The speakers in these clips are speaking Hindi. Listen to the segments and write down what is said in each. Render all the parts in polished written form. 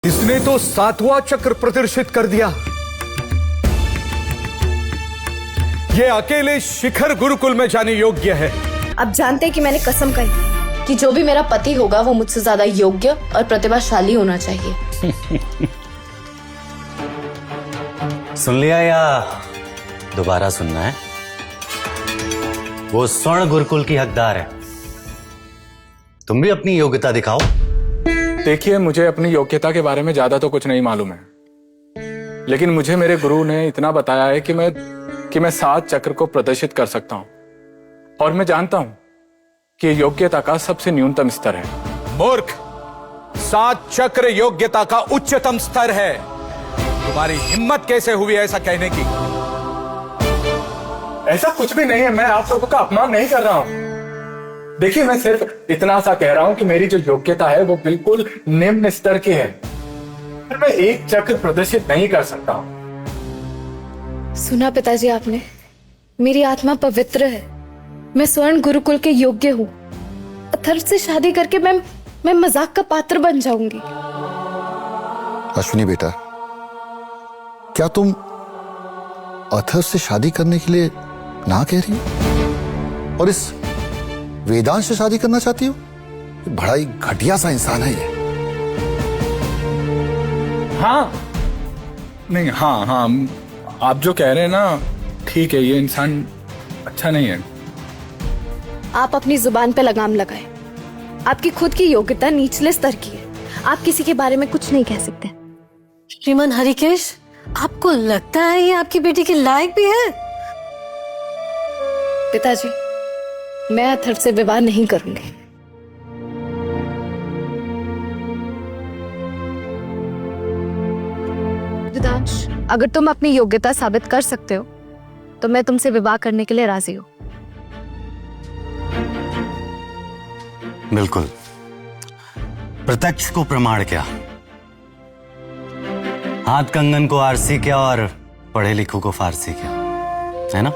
इसने तो 7वां चक्र प्रदर्शित कर दिया। ये अकेले शिखर गुरुकुल में जाने योग्य है। आप जानते हैं कि मैंने कसम खाई कि जो भी मेरा पति होगा वो मुझसे ज्यादा योग्य और प्रतिभाशाली होना चाहिए। सुन लिया या दोबारा सुनना है? वो स्वर्ण गुरुकुल की हकदार है। तुम भी अपनी योग्यता दिखाओ। देखिए, मुझे अपनी योग्यता के बारे में ज्यादा तो कुछ नहीं मालूम है, लेकिन मुझे मेरे गुरु ने इतना बताया है कि मैं 7 चक्र को प्रदर्शित कर सकता हूं, और मैं जानता हूं कि योग्यता का सबसे न्यूनतम स्तर है। मूर्ख, 7 चक्र योग्यता का उच्चतम स्तर है। तुम्हारी हिम्मत कैसे हुई ऐसा कहने की? ऐसा कुछ भी नहीं है, मैं आप लोगों का अपमान नहीं कर रहा हूं। देखिए, मैं सिर्फ इतना सा कह रहा हूं कि मेरी जो योग्यता है वो बिल्कुल निम्न स्तर की है, पर मैं 1 चक्र प्रदर्शित नहीं कर सकता हूं। सुना पिताजी आपने, मेरी आत्मा पवित्र है। मैं स्वर्ण गुरुकुल के योग्य हूँ। अथर्व से शादी करके मैं मजाक का पात्र बन जाऊंगी। अश्विनी बेटा, क्या तुम अथर्व से शादी करने के लिए ना कह रही हो और इस वेदांश से शादी करना चाहती हो? बड़ा ही घटिया सा इंसान है ये। हाँ, नहीं, हाँ, आप जो कह रहे हैं ना, ठीक है, ये इंसान अच्छा नहीं है। आप अपनी जुबान पे लगाम लगाएं। आपकी खुद की योग्यता निचले स्तर की है। आप किसी के बारे में कुछ नहीं कह सकते। श्रीमान हरिकेश, आपको लगता है ये आपकी बेटी के लायक भी है? पिताजी, मैं अथर्व से विवाह नहीं करूंगी। वेदांश, अगर तुम अपनी योग्यता साबित कर सकते हो तो मैं तुमसे विवाह करने के लिए राजी हूँ। बिल्कुल। प्रत्यक्ष को प्रमाण क्या, हाथ कंगन को आरसी क्या और पढ़े लिखों को फारसी क्या, है ना?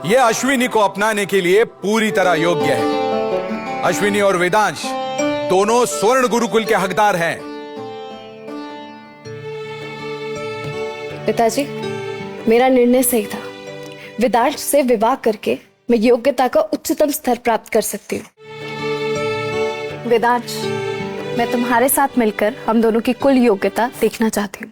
यह अश्विनी को अपनाने के लिए पूरी तरह योग्य है। अश्विनी और वेदांश दोनों स्वर्ण गुरुकुल के हकदार हैं। पिताजी, मेरा निर्णय सही था। वेदांश से विवाह करके मैं योग्यता का उच्चतम स्तर प्राप्त कर सकती हूँ। वेदांश, मैं तुम्हारे साथ मिलकर हम दोनों की कुल योग्यता देखना चाहती हूँ।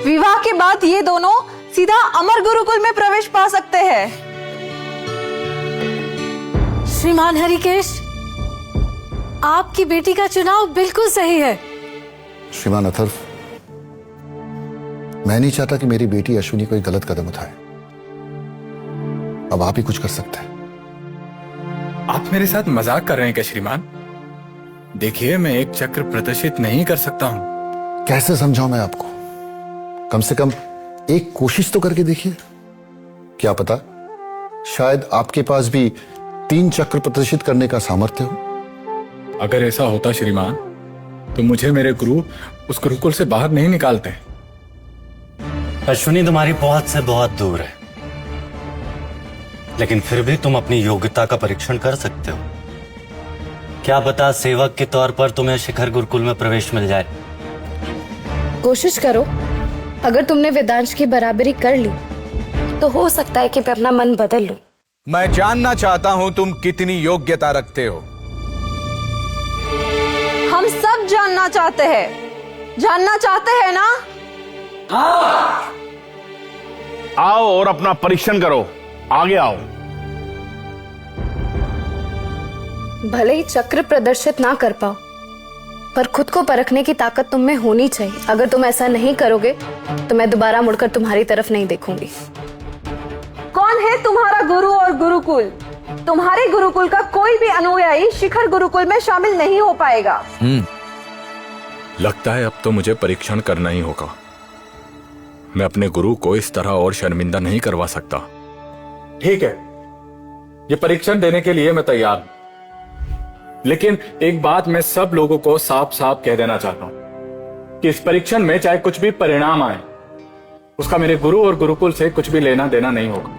विवाह के बाद ये दोनों सीधा अमर गुरुकुल में प्रवेश पा सकते हैं। श्रीमान हरिकेश, आपकी बेटी का चुनाव बिल्कुल सही है। श्रीमान अथर्व, मैं नहीं चाहता कि मेरी बेटी अश्विनी कोई गलत कदम उठाए। अब आप ही कुछ कर सकते हैं। आप मेरे साथ मजाक कर रहे हैं क्या श्रीमान? देखिए, मैं 1 चक्र प्रदर्शित नहीं कर सकता हूं। कैसे समझाऊं मैं आपको? कम से कम एक कोशिश तो करके देखिए। क्या पता शायद आपके पास भी 3 चक्र प्रदर्शित करने का सामर्थ्य हो। अगर ऐसा होता श्रीमान तो मुझे मेरे गुरु उस गुरुकुल से बाहर नहीं निकालते। अश्विनी तुम्हारी पहुंच से बहुत दूर है, लेकिन फिर भी तुम अपनी योग्यता का परीक्षण कर सकते हो। क्या पता सेवक के तौर पर तुम्हें शिखर गुरुकुल में प्रवेश मिल जाए। कोशिश करो, अगर तुमने वेदांश की बराबरी कर ली तो हो सकता है कि मैं अपना मन बदल लूं। मैं जानना चाहता हूं तुम कितनी योग्यता रखते हो। हम सब जानना चाहते हैं ना? आओ और अपना परीक्षण करो, आगे आओ। भले ही चक्र प्रदर्शित ना कर पाओ, पर खुद को परखने की ताकत तुम में होनी चाहिए। अगर तुम ऐसा नहीं करोगे तो मैं दोबारा मुड़कर तुम्हारी तरफ नहीं देखूंगी। कौन है तुम्हारा गुरु और गुरुकुल? तुम्हारे गुरुकुल का कोई भी अनुयायी शिखर गुरुकुल में शामिल नहीं हो पाएगा। लगता है अब तो मुझे परीक्षण करना ही होगा। मैं अपने गुरु को इस तरह और शर्मिंदा नहीं करवा सकता। ठीक है, ये परीक्षण देने के लिए मैं तैयार हूं, लेकिन एक बात मैं सब लोगों को साफ साफ कह देना चाहता हूं कि इस परीक्षण में चाहे कुछ भी परिणाम आए, उसका मेरे गुरु और गुरुकुल से कुछ भी लेना देना नहीं होगा।